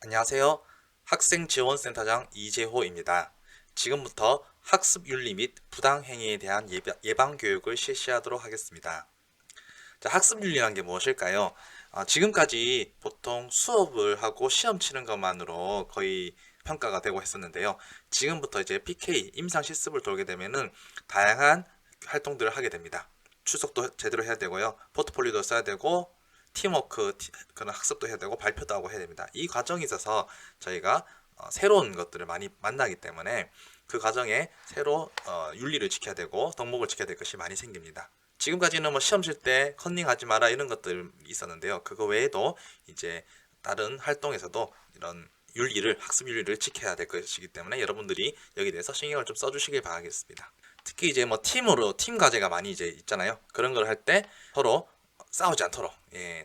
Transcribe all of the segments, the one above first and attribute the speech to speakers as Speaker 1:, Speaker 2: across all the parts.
Speaker 1: 안녕하세요. 학생지원센터장 이재호입니다. 지금부터 학습윤리 및 부당행위에 대한 예방교육을 실시하도록 하겠습니다. 자, 학습윤리란 게 무엇일까요? 지금까지 보통 수업을 하고 시험 치는 것만으로 거의 평가가 되고 했었는데요. 지금부터 이제 PK, 임상 실습을 돌게 되면은 다양한 활동들을 하게 됩니다. 출석도 제대로 해야 되고요. 포트폴리오도 써야 되고, 팀워크, 그런 학습도 해야 되고, 발표도 하고 해야 됩니다. 이 과정에 있어서 저희가 새로운 것들을 많이 만나기 때문에 그 과정에 새로 윤리를 지켜야 되고, 덕목을 지켜야 될 것이 많이 생깁니다. 지금까지는 뭐 시험 칠 때 컨닝하지 마라 이런 것들 있었는데요. 그거 외에도 이제 다른 활동에서도 이런 윤리를, 학습 윤리를 지켜야 될 것이기 때문에 여러분들이 여기에 대해서 신경을 좀 써주시길 바라겠습니다. 특히 이제 뭐 팀으로 팀 과제가 많이 이제 있잖아요. 그런 걸 할 때 서로 싸우지 않도록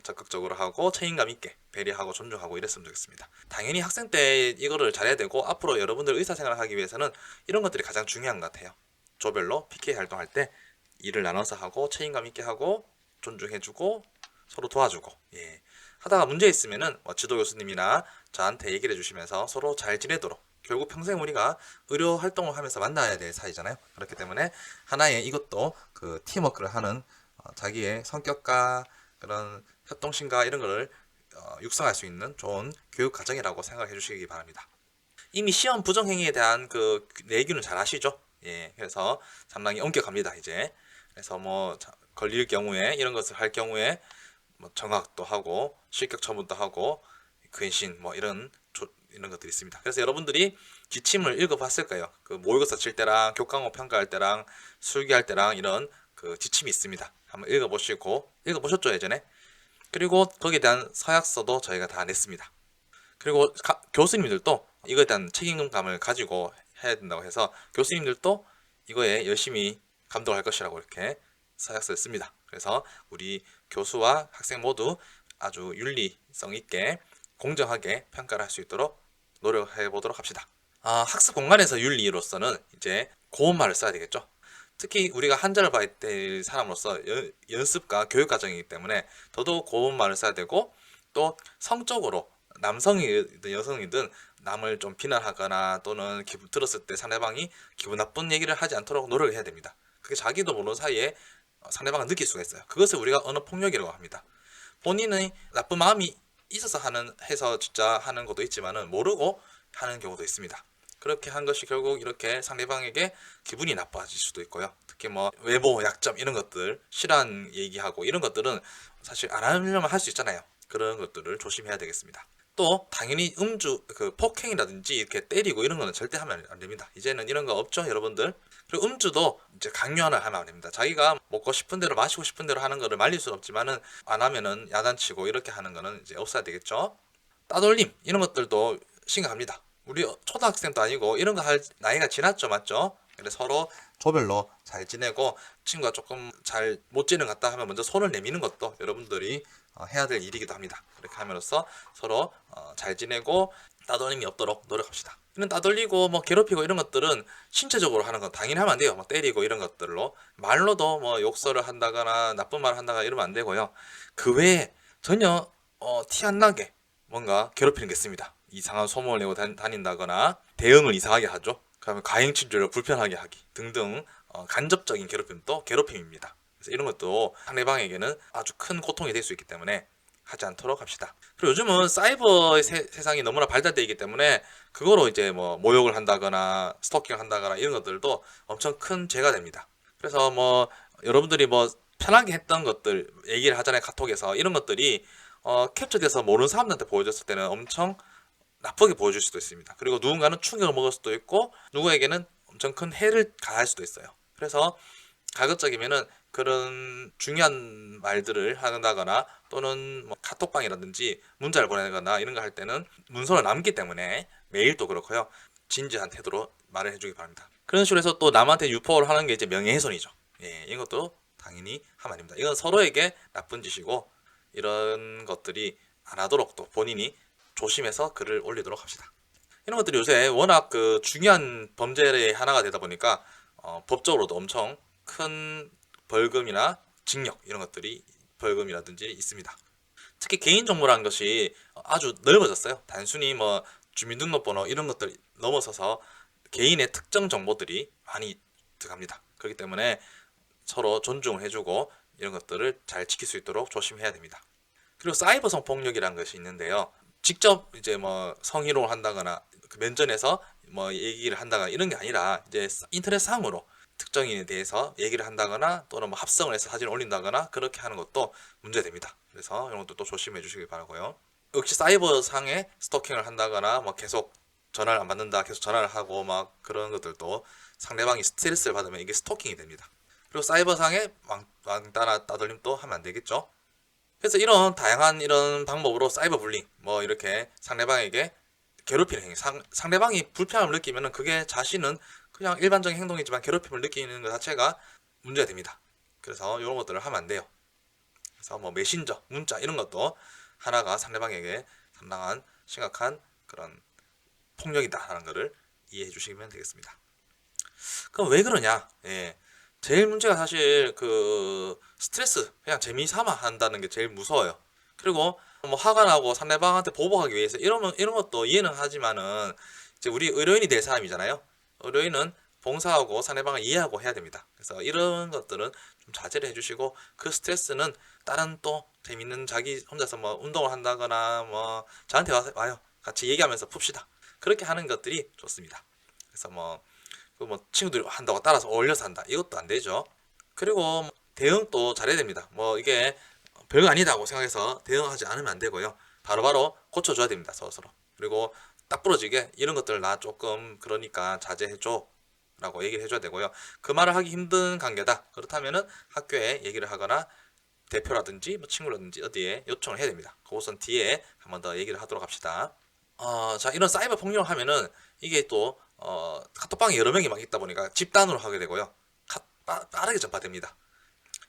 Speaker 1: 적극적으로 하고 책임감 있게 배려하고 존중하고 이랬으면 좋겠습니다. 당연히 학생 때 이거를 잘해야 되고 앞으로 여러분들 의사생활을 하기 위해서는 이런 것들이 가장 중요한 것 같아요. 조별로 PK 활동할 때 일을 나눠서 하고 책임감 있게 하고 존중해주고 서로 도와주고 하다가 문제 있으면은 뭐 지도 교수님이나 저한테 얘기를 해주시면서 서로 잘 지내도록 결국 평생 우리가 의료 활동을 하면서 만나야 될 사이잖아요. 그렇기 때문에 하나의 이것도 그 팀워크를 하는 자기의 성격과 그런 협동심과 이런 거를 육성할 수 있는 좋은 교육 과정이라고 생각해 주시기 바랍니다. 이미 시험 부정행위에 대한 그 내규는 잘 아시죠? 그래서 상당히 엄격합니다, 이제. 그래서 뭐 걸릴 경우에 이런 것을 할 경우에 뭐 정학도 하고 실격 처분도 하고 근신 뭐 이런 것들이 있습니다. 그래서 여러분들이 지침을 읽어봤을 거예요. 그 모의고사 칠 때랑 교과목 평가할 때랑 술기할 때랑 이런 그 지침이 있습니다. 한번 읽어보셨죠 예전에? 그리고 거기에 대한 서약서도 저희가 다 냈습니다. 그리고 교수님들도 이거에 대한 책임감을 가지고 해야 된다고 해서 교수님들도 이거에 열심히 감독할 것이라고 이렇게 서약서를 씁니다. 그래서 우리 교수와 학생 모두 아주 윤리성 있게 공정하게 평가를 할 수 있도록 노력해 보도록 합시다. 학습 공간에서 윤리로서는 이제 고운말을 써야 되겠죠. 특히 우리가 한자를 봐야 될 사람으로서 연습과 교육 과정이기 때문에 더더욱 고운말을 써야 되고 또 성적으로 남성이든 여성이든 남을 좀 비난하거나 또는 기분 들었을 때 상대방이 기분 나쁜 얘기를 하지 않도록 노력을 해야 됩니다. 그게 자기도 모르는 사이에 상대방을 느낄 수가 있어요. 그것을 우리가 언어 폭력이라고 합니다. 본인의 나쁜 마음이 있어서 해서 진짜 하는 것도 있지만은 모르고 하는 경우도 있습니다. 그렇게 한 것이 결국 이렇게 상대방에게 기분이 나빠질 수도 있고요. 특히 뭐 외모, 약점 이런 것들 실한 얘기하고 이런 것들은 사실 안 하려면 할 수 있잖아요. 그런 것들을 조심해야 되겠습니다. 또 당연히 그 폭행이라든지 이렇게 때리고 이런 거는 절대 하면 안 됩니다. 이제는 이런 거 없죠, 여러분들. 그리고 음주도 이제 강요 하나 하면 안 됩니다. 자기가 먹고 싶은 대로 마시고 싶은 대로 하는 거를 말릴 수는 없지만은 안 하면은 야단치고 이렇게 하는 거는 이제 없어야 되겠죠. 따돌림 이런 것들도 심각합니다. 우리 초등학생도 아니고 이런 거 할 나이가 지났죠, 맞죠? 그래서 서로 조별로 잘 지내고 친구가 조금 잘 못 지내는 것 같다 하면 먼저 손을 내미는 것도 여러분들이 해야 될 일이기도 합니다. 그렇게 함으로써 서로 잘 지내고 따돌림이 없도록 노력합시다. 이런 따돌리고 뭐 괴롭히고 이런 것들은 신체적으로 하는 건 당연히 하면 안 돼요. 뭐 때리고 이런 것들로 말로도 뭐 욕설을 한다거나 나쁜 말을 한다거나 이러면 안 되고요. 그 외에 전혀 티 안 나게 뭔가 괴롭히는 게 있습니다. 이상한 소문을 내고 다닌다거나 대응을 이상하게 하죠. 그러면 가행친주를 불편하게 하기 등등 간접적인 괴롭힘도 괴롭힘입니다. 그래서 이런 것도 상대방에게는 아주 큰 고통이 될 수 있기 때문에 하지 않도록 합시다. 그리고 요즘은 사이버의 세상이 너무나 발달되어 있기 때문에 그거로 이제 뭐 모욕을 한다거나 스토킹을 한다거나 이런 것들도 엄청 큰 죄가 됩니다. 그래서 뭐 여러분들이 뭐 편하게 했던 것들 얘기를 하잖아요, 카톡에서. 이런 것들이 캡처돼서 모르는 사람들한테 보여줬을 때는 엄청 나쁘게 보여줄 수도 있습니다. 그리고 누군가는 충격을 먹을 수도 있고 누구에게는 엄청 큰 해를 가할 수도 있어요. 그래서 가급적이면은 그런 중요한 말들을 한다거나 또는 뭐 카톡방이라든지 문자를 보내거나 이런 거 할 때는 문서를 남기 때문에 메일도 그렇고요. 진지한 태도로 말을 해주기 바랍니다. 그런 식으로 해서 또 남한테 유포를 하는 게 이제 명예훼손이죠. 이것도 당연히 하면 안 됩니다. 이건 서로에게 나쁜 짓이고 이런 것들이 안 하도록 또 본인이 조심해서 글을 올리도록 합시다. 이런 것들이 요새 워낙 그 중요한 범죄의 하나가 되다 보니까 법적으로도 엄청 큰 벌금이나 징역 이런 것들이 벌금이라든지 있습니다. 특히 개인정보라는 것이 아주 넓어졌어요. 단순히 뭐 주민등록번호 이런 것들 넘어서서 개인의 특정 정보들이 많이 들어갑니다. 그렇기 때문에 서로 존중을 해주고 이런 것들을 잘 지킬 수 있도록 조심해야 됩니다. 그리고 사이버 성폭력이라는 것이 있는데요. 직접 이제 뭐 성희롱을 한다거나 그 면전에서 뭐 얘기를 한다거나 이런 게 아니라 이제 인터넷상으로 특정인에 대해서 얘기를 한다거나 또는 뭐 합성을 해서 사진을 올린다거나 그렇게 하는 것도 문제됩니다. 그래서 이런 것도 또 조심해 주시길 바라고요. 역시 사이버 상에 스토킹을 한다거나 뭐 계속 전화를 안 받는다, 계속 전화를 하고 막 그런 것들도 상대방이 스트레스를 받으면 이게 스토킹이 됩니다. 그리고 사이버 상에 왕따나 따돌림도 하면 안 되겠죠. 그래서 이런 다양한 이런 방법으로 사이버 불링 뭐 이렇게 상대방에게 괴롭히는 행위, 상대방이 불편함을 느끼면 그게 자신은 그냥 일반적인 행동이지만 괴롭힘을 느끼는 것 자체가 문제가 됩니다. 그래서 이런 것들을 하면 안 돼요. 그래서 뭐 메신저, 문자 이런 것도 하나가 상대방에게 상당한 심각한 그런 폭력이다라는 것을 이해해 주시면 되겠습니다. 그럼 왜 그러냐? 예. 제일 문제가 사실 그 스트레스, 그냥 재미삼아 한다는 게 제일 무서워요. 그리고 뭐 화가 나고 상대방한테 보복하기 위해서 이런 것도 이해는 하지만은 이제 우리 의료인이 될 사람이잖아요. 의료인은 봉사하고 상대방을 이해하고 해야 됩니다. 그래서 이런 것들은 좀 자제를 해주시고 그 스트레스는 다른 또 재밌는 자기 혼자서 뭐 운동을 한다거나 뭐 저한테 와요. 같이 얘기하면서 풉시다. 그렇게 하는 것들이 좋습니다. 그래서 뭐 친구들이 한다고 따라서 어울려서 한다. 이것도 안 되죠. 그리고 대응도 잘해야 됩니다. 뭐 이게 별거 아니다고 생각해서 대응하지 않으면 안 되고요. 바로바로 고쳐줘야 됩니다. 서로. 그리고 딱 부러지게 이런 것들 나 조금 그러니까 자제해줘 라고 얘기를 해줘야 되고요. 그 말을 하기 힘든 관계다. 그렇다면은 학교에 얘기를 하거나 대표라든지 뭐 친구라든지 어디에 요청을 해야 됩니다. 그것은 뒤에 한 번 더 얘기를 하도록 합시다. 자, 이런 사이버 폭력을 하면은 이게 또 카톡방에 여러 명이 막 있다 보니까 집단으로 하게 되고요. 빠르게 전파됩니다.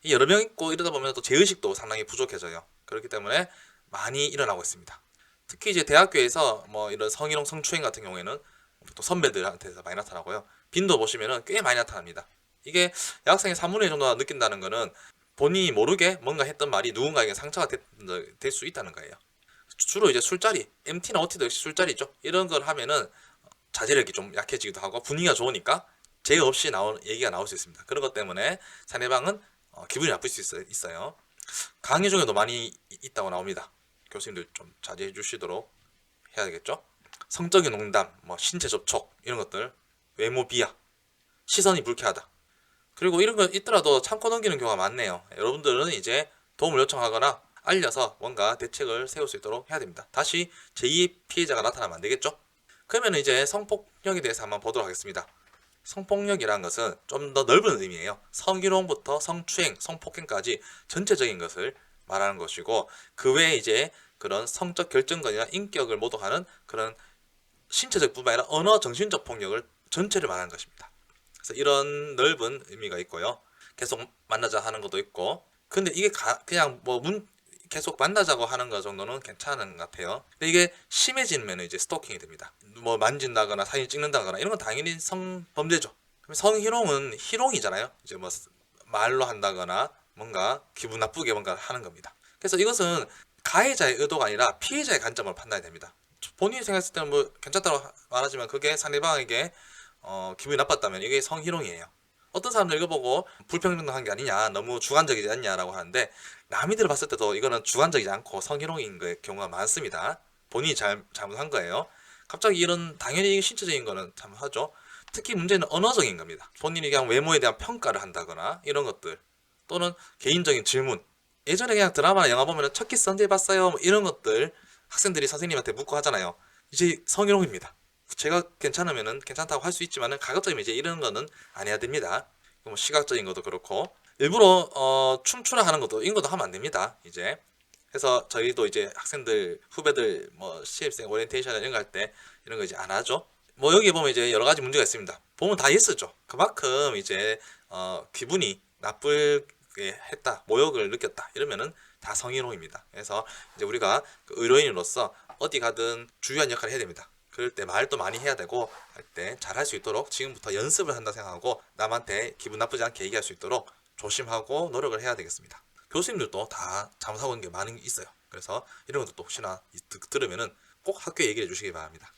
Speaker 1: 이 여러 명 있고 이러다 보면 또 제의식도 상당히 부족해져요. 그렇기 때문에 많이 일어나고 있습니다. 특히 이제 대학교에서 뭐 이런 성희롱 성추행 같은 경우에는 또 선배들한테서 많이 나타나고요. 빈도 보시면은 꽤 많이 나타납니다. 이게 여학생의 3분의 1 정도가 느낀다는 거는 본인이 모르게 뭔가 했던 말이 누군가에게 상처가 될 수 있다는 거예요. 주로 이제 술자리, MT나 OT도 역시 술자리죠. 이런 걸 하면은 자제력이 좀 약해지기도 하고 분위기가 좋으니까 제의 없이 얘기가 나올 수 있습니다. 그런 것 때문에 상대방은 기분이 나쁠 수 있어요. 강의 중에도 많이 있다고 나옵니다. 교수님들 좀 자제해 주시도록 해야 되겠죠. 성적인 농담, 뭐 신체 접촉 이런 것들, 외모 비하, 시선이 불쾌하다. 그리고 이런 거 있더라도 참고 넘기는 경우가 많네요. 여러분들은 이제 도움을 요청하거나 알려서 뭔가 대책을 세울 수 있도록 해야 됩니다. 다시 제2의 피해자가 나타나면 안 되겠죠? 그러면 이제 성폭력에 대해서 한번 보도록 하겠습니다. 성폭력이라는 것은 좀 더 넓은 의미예요. 성희롱부터 성추행, 성폭행까지 전체적인 것을 말하는 것이고 그 외에 이제 그런 성적 결정권이나 인격을 모독하는 그런 신체적 뿐만 아니라 언어, 정신적 폭력을 전체를 말하는 것입니다. 그래서 이런 넓은 의미가 있고요. 계속 만나자 하는 것도 있고 근데 이게 그냥 뭐 계속 만나자고 하는 거 정도는 괜찮은 것 같아요. 근데 이게 심해지면 이제 스토킹이 됩니다. 뭐 만진다거나 사진 찍는다거나 이런 건 당연히 성범죄죠. 그럼 성희롱은 희롱이잖아요. 이제 뭐 말로 한다거나 뭔가 기분 나쁘게 뭔가 하는 겁니다. 그래서 이것은 가해자의 의도가 아니라 피해자의 관점으로 판단이 됩니다. 본인이 생각했을 때는 뭐 괜찮다고 말하지만 그게 상대방에게 기분이 나빴다면 이게 성희롱이에요. 어떤 사람들 이거 보고 불평등한 게 아니냐, 너무 주관적이지 않냐라고 하는데 남이들 봤을 때도 이거는 주관적이지 않고 성희롱인 경우가 많습니다. 본인이 잘못한 거예요. 갑자기 이런 당연히 신체적인 거는 잘못하죠. 특히 문제는 언어적인 겁니다. 본인이 그냥 외모에 대한 평가를 한다거나 이런 것들 또는 개인적인 질문. 예전에 그냥 드라마나 영화 보면 첫 키스 언제 봤어요? 뭐 이런 것들 학생들이 선생님한테 묻고 하잖아요. 이제 성희롱입니다. 제가 괜찮으면은 괜찮다고 할 수 있지만은 가급적이면 이제 이런 거는 안 해야 됩니다. 뭐 시각적인 것도 그렇고 일부러 춤추라 하는 것도 이런 것도 하면 안 됩니다. 이제 그래서 저희도 이제 학생들 후배들 뭐 신입생 오리엔테이션 이런 거 할 때 이런 거 이제 안 하죠. 뭐 여기 보면 이제 여러 가지 문제가 있습니다. 보면 다 예스죠. 그만큼 이제 기분이 나쁘게 했다, 모욕을 느꼈다 이러면은 다 성희롱입니다. 그래서 이제 우리가 그 의료인으로서 어디 가든 중요한 역할을 해야 됩니다. 그럴 때 말도 많이 해야 되고 할 때 잘할 수 있도록 지금부터 연습을 한다 생각하고 남한테 기분 나쁘지 않게 얘기할 수 있도록 조심하고 노력을 해야 되겠습니다. 교수님들도 다 잘못하고 있는 게 많이 있어요. 그래서 이런 것도 또 혹시나 들으면은 꼭 학교에 얘기해 주시기 바랍니다.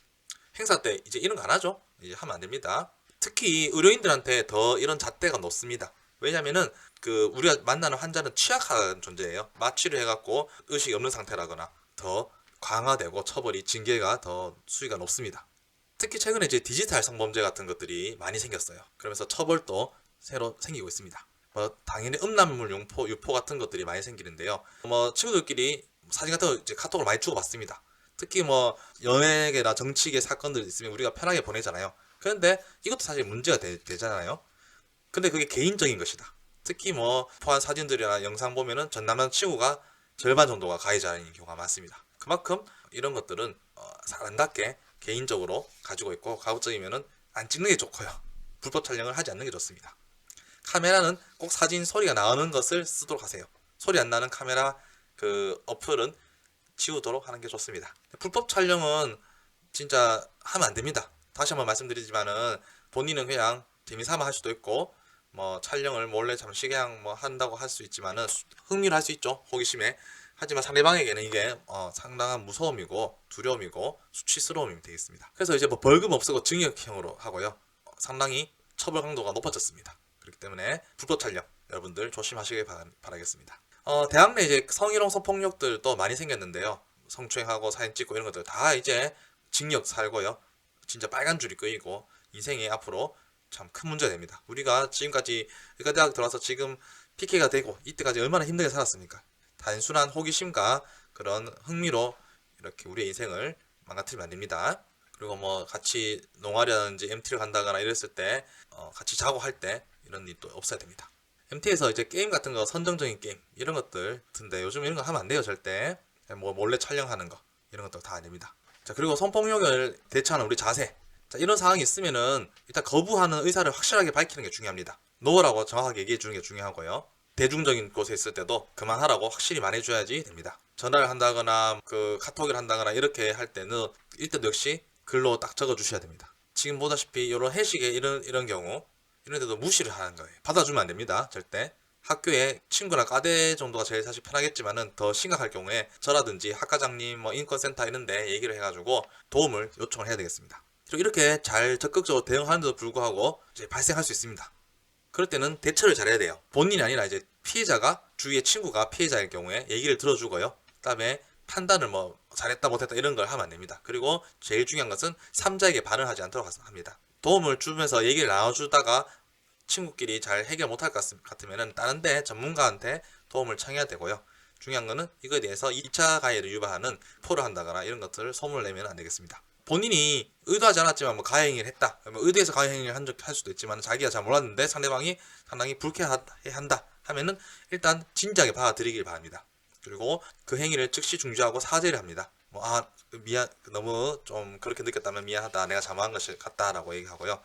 Speaker 1: 행사 때 이제 이런 거 안 하죠? 이제 하면 안 됩니다. 특히 의료인들한테 더 이런 잣대가 높습니다. 왜냐면은 그 우리가 만나는 환자는 취약한 존재예요. 마취를 해갖고 의식이 없는 상태라거나 더 강화되고 처벌이 징계가 더 수위가 높습니다. 특히 최근에 이제 디지털 성범죄 같은 것들이 많이 생겼어요. 그러면서 처벌도 새로 생기고 있습니다. 뭐 당연히 음란물 유포 같은 것들이 많이 생기는데요. 뭐 친구들끼리 사진 같은 거 이제 카톡을 많이 주고받습니다. 특히 뭐 연예계나 정치계 사건들 있으면 우리가 편하게 보내잖아요. 그런데 이것도 사실 문제가 되잖아요. 근데 그게 개인적인 것이다. 특히 뭐 포한 사진들이나 영상 보면은 전 남자친구가 절반 정도가 가해자인 경우가 많습니다. 그만큼 이런 것들은 사람답게 개인적으로 가지고 있고 가급적이면은 안 찍는 게 좋고요. 불법 촬영을 하지 않는 게 좋습니다. 카메라는 꼭 사진 소리가 나오는 것을 쓰도록 하세요. 소리 안 나는 카메라 그 어플은 지우도록 하는 게 좋습니다. 불법 촬영은 진짜 하면 안 됩니다. 다시 한번 말씀드리지만은 본인은 그냥 재미삼아 할 수도 있고 뭐 촬영을 몰래 잠시 그냥 뭐 한다고 할 수 있지만은 흥미로 할 수 있죠. 호기심에. 하지만 상대방에게는 이게 상당한 무서움이고 두려움이고 수치스러움이 되겠습니다. 그래서 이제 뭐 벌금 없애고 징역형으로 하고요. 상당히 처벌 강도가 높아졌습니다. 그렇기 때문에 불법 촬영 여러분들 조심하시길 바라겠습니다. 대학 내 이제 성희롱 성폭력들도 많이 생겼는데요. 성추행하고 사진 찍고 이런 것들 다 이제 징역 살고요. 진짜 빨간 줄이 끄이고 인생이 앞으로 참 큰 문제가 됩니다. 우리가 지금까지 의과대학 들어와서 지금 PK가 되고 이때까지 얼마나 힘들게 살았습니까? 단순한 호기심과 그런 흥미로 이렇게 우리의 인생을 망가뜨리면 안 됩니다. 그리고 뭐 같이 농활이라든지 MT를 간다거나 이랬을 때 같이 자고 할 때 이런 일도 없어야 됩니다. MT에서 이제 게임 같은 거 선정적인 게임 이런 것들 든데 요즘 이런 거 하면 안 돼요 절대. 뭐 몰래 촬영하는 거 이런 것도 다 안 됩니다. 자 그리고 성폭력을 대처하는 우리 자세. 자 이런 상황이 있으면은 일단 거부하는 의사를 확실하게 밝히는 게 중요합니다. 노라고 정확하게 얘기해 주는 게 중요하고요. 대중적인 곳에 있을 때도 그만하라고 확실히 말해줘야지 됩니다. 전화를 한다거나 그 카톡을 한다거나 이렇게 할 때는 일단 역시 글로 딱 적어 주셔야 됩니다. 지금 보다시피 이런 회식에 이런 경우 이런 데도 무시를 하는 거예요. 받아주면 안 됩니다. 절대. 학교에 친구나 과대 정도가 제일 사실 편하겠지만은 더 심각할 경우에 저라든지 학과장님 뭐 인권센터 이런데 얘기를 해가지고 도움을 요청을 해야 되겠습니다. 그리고 이렇게 잘 적극적으로 대응하는데도 불구하고 이제 발생할 수 있습니다. 그럴 때는 대처를 잘해야 돼요. 본인이 아니라 이제 피해자가 주위의 친구가 피해자일 경우에 얘기를 들어주고요. 그다음에 판단을 뭐 잘했다 못했다 이런 걸 하면 안 됩니다. 그리고 제일 중요한 것은 3자에게 반을 하지 않도록 합니다. 도움을 주면서 얘기를 나눠주다가 친구끼리 잘 해결 못할 것 같으면 다른 데 전문가한테 도움을 청해야 되고요. 중요한 거는 이거에 대해서 2차 가해를 유발하는 포를 한다거나 이런 것들을 소문을 내면 안 되겠습니다. 본인이 의도하지 않았지만 뭐 가해행위를 했다. 의도해서 가해행위를 할 수도 있지만 자기가 잘 몰랐는데 상대방이 상당히 불쾌해한다 하면은 일단 진지하게 받아들이길 바랍니다. 그리고 그 행위를 즉시 중지하고 사죄를 합니다. 뭐 미안 너무 좀 그렇게 느꼈다면 미안하다 내가 잘못한 것이 같다라고 얘기하고요.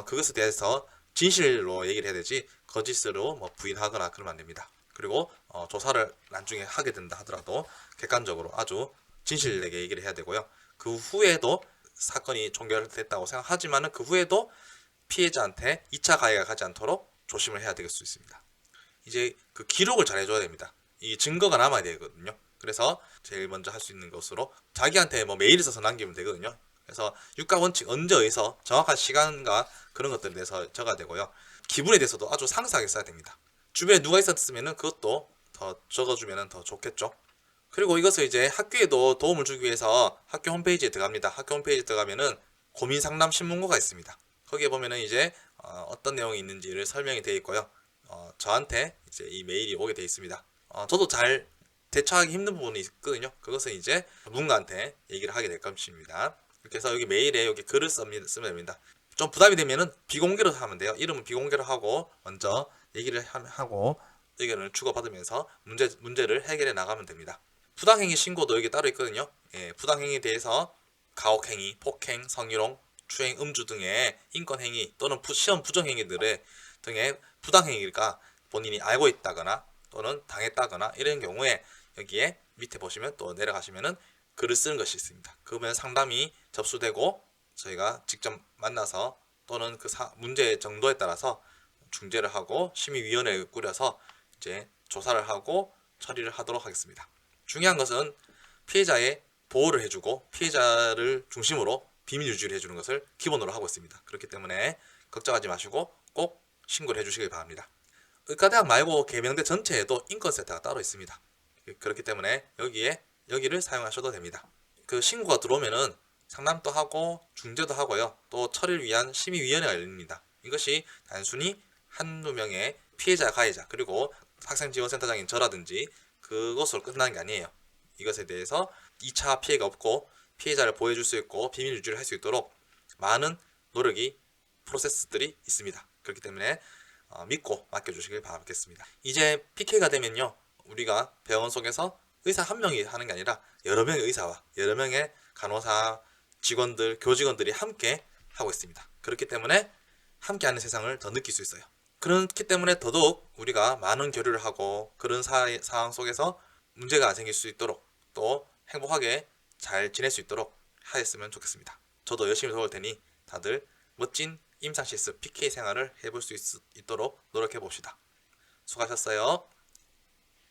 Speaker 1: 그것에 대해서 진실로 얘기를 해야 되지 거짓으로 뭐 부인하거나 그러면 안 됩니다. 그리고 조사를 나중에 하게 된다 하더라도 객관적으로 아주 진실되게 얘기를 해야 되고요. 그 후에도 사건이 종결됐다고 생각하지만은 그 후에도 피해자한테 2차 가해가 가지 않도록 조심을 해야 될 수 있습니다. 이제 그 기록을 잘 해줘야 됩니다. 이 증거가 남아야 되거든요. 그래서 제일 먼저 할 수 있는 것으로 자기한테 뭐 메일을 써서 남기면 되거든요. 그래서 유가 원칙 언제 어디서 정확한 시간과 그런 것들에 대해서 적어야 되고요. 기분에 대해서도 아주 상세하게 써야 됩니다. 주변에 누가 있었으면 그것도 더 적어주면 더 좋겠죠. 그리고 이것을 이제 학교에도 도움을 주기 위해서 학교 홈페이지에 들어갑니다. 학교 홈페이지에 들어가면은 고민 상담 신문고가 있습니다. 거기에 보면은 이제 어떤 내용이 있는지를 설명이 되어 있고요. 저한테 이제 이 메일이 오게 되어 있습니다. 저도 잘 대처하기 힘든 부분이 있거든요. 그것은 이제 누군가한테 얘기를 하게 될 것입니다. 이렇게 해서 여기 메일에 여기 글을 쓰면 됩니다. 좀 부담이 되면은 비공개로 하면 돼요. 이름은 비공개로 하고 먼저 얘기를 하고 의견을 주고받으면서 문제를 해결해 나가면 됩니다. 부당행위 신고도 여기 따로 있거든요. 예, 부당행위에 대해서 가혹행위, 폭행, 성희롱, 추행, 음주 등의 인권행위 또는 시험 부정행위들의 등의 부당행위가 본인이 알고 있다거나 또는 당했다거나 이런 경우에 여기에 밑에 보시면 또 내려가시면은 글을 쓰는 것이 있습니다. 그러면 상담이 접수되고 저희가 직접 만나서 또는 그 문제의 정도에 따라서 중재를 하고 심의위원회를 꾸려서 이제 조사를 하고 처리를 하도록 하겠습니다. 중요한 것은 피해자의 보호를 해주고 피해자를 중심으로 비밀 유지를 해주는 것을 기본으로 하고 있습니다. 그렇기 때문에 걱정하지 마시고 꼭 신고를 해주시길 바랍니다. 의과대학 말고 계명대 전체에도 인권센터가 따로 있습니다. 그렇기 때문에 여기를 사용하셔도 됩니다. 그 신고가 들어오면은 상담도 하고 중재도 하고요. 또 처리를 위한 심의위원회가 열립니다. 이것이 단순히 한두 명의 피해자, 가해자, 그리고 학생지원센터장인 저라든지 그것으로 끝나는 게 아니에요. 이것에 대해서 2차 피해가 없고 피해자를 보호해줄 수 있고 비밀 유지를 할 수 있도록 많은 노력이 프로세스들이 있습니다. 그렇기 때문에 믿고 맡겨주시길 바라겠습니다. 이제 PK가 되면요, 우리가 병원 속에서 의사 한 명이 하는 게 아니라 여러 명의 의사와 여러 명의 간호사, 직원들, 교직원들이 함께 하고 있습니다. 그렇기 때문에 함께하는 세상을 더 느낄 수 있어요. 그렇기 때문에 더더욱 우리가 많은 교류를 하고 그런 상황 속에서 문제가 안 생길 수 있도록 또 행복하게 잘 지낼 수 있도록 하였으면 좋겠습니다. 저도 열심히 도울 테니 다들 멋진 임상시스 PK 생활을 해볼 수 있도록 노력해 봅시다. 수고하셨어요.